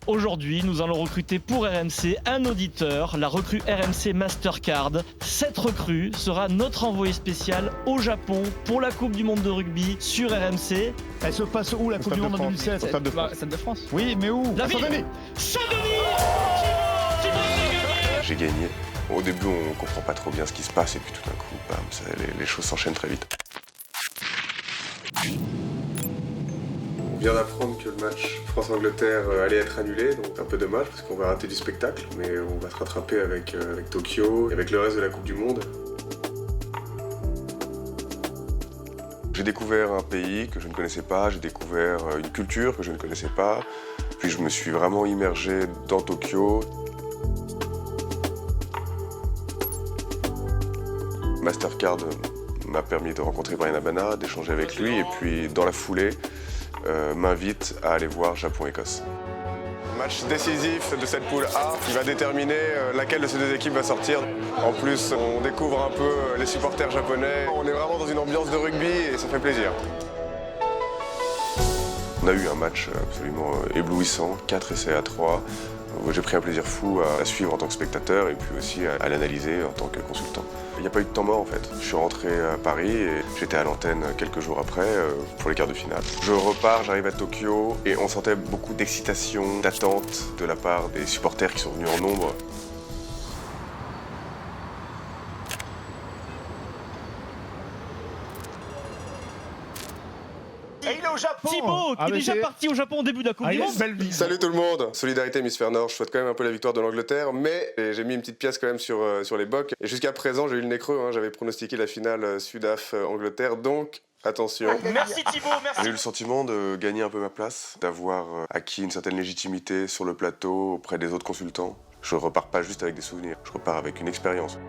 Aujourd'hui, nous allons recruter pour RMC un auditeur, la recrue RMC Mastercard. Cette recrue sera notre envoyé spécial au Japon pour la Coupe du Monde de rugby sur RMC. Elle se passe où la Coupe du Monde en 2016? Au Stade de France. Stade de France. Oui, mais où? La ville. Saint-Denis. J'ai gagné. Au début, on comprend pas trop bien ce qui se passe et puis tout d'un coup, bam, les choses s'enchaînent très vite. On vient d'apprendre que le match France-Angleterre allait être annulé, donc un peu dommage parce qu'on va rater du spectacle, mais on va se rattraper avec Tokyo et avec le reste de la Coupe du Monde. J'ai découvert un pays que je ne connaissais pas, j'ai découvert une culture que je ne connaissais pas, puis je me suis vraiment immergé dans Tokyo. Mastercard m'a permis de rencontrer Bryan Habana, d'échanger avec lui, et puis dans la foulée, m'invite à aller voir Japon-Écosse. Match décisif de cette poule A qui va déterminer laquelle de ces deux équipes va sortir. En plus, on découvre un peu les supporters japonais. On est vraiment dans une ambiance de rugby et ça fait plaisir. On a eu un match absolument éblouissant, 4 essais à 3. J'ai pris un plaisir fou à suivre en tant que spectateur et puis aussi à l'analyser en tant que consultant. Il n'y a pas eu de temps mort en fait. Je suis rentré à Paris et j'étais à l'antenne quelques jours après pour les quarts de finale. Je repars, j'arrive à Tokyo et on sentait beaucoup d'excitation, d'attente de la part des supporters qui sont venus en nombre. Et il est au Japon. Thibaut, qui Ah, est mais déjà c'est- parti au Japon au début de la Coupe du il a Monde. une belle vie. Salut tout le monde. Solidarité Hémisphère Nord, je souhaite quand même un peu la victoire de l'Angleterre, mais j'ai mis une petite pièce quand même sur les bocs. Et jusqu'à présent, j'ai eu le nez creux, j'avais pronostiqué la finale Sudaf-Angleterre, donc attention. Merci Thibaut, merci. J'ai eu le sentiment de gagner un peu ma place, d'avoir acquis une certaine légitimité sur le plateau auprès des autres consultants. Je repars pas juste avec des souvenirs, je repars avec une expérience.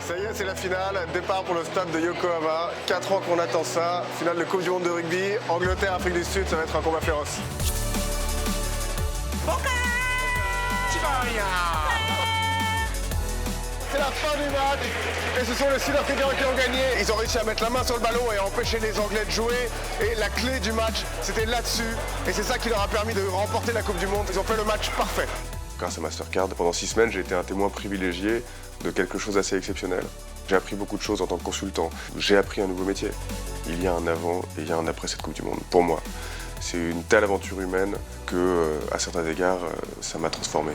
Ça y est, c'est la finale. Départ pour le stade de Yokohama. 4 ans qu'on attend ça. Finale de Coupe du Monde de rugby. Angleterre, Afrique du Sud, ça va être un combat féroce. C'est la fin du match. Et ce sont les Sud-Africains qui ont gagné. Ils ont réussi à mettre la main sur le ballon et à empêcher les Anglais de jouer. Et la clé du match, c'était là-dessus. Et c'est ça qui leur a permis de remporter la Coupe du Monde. Ils ont fait le match parfait. Grâce à Mastercard, pendant 6 semaines, j'ai été un témoin privilégié de quelque chose d'assez exceptionnel. J'ai appris beaucoup de choses en tant que consultant. J'ai appris un nouveau métier. Il y a un avant et il y a un après cette Coupe du Monde. Pour moi, c'est une telle aventure humaine que, à certains égards, ça m'a transformé.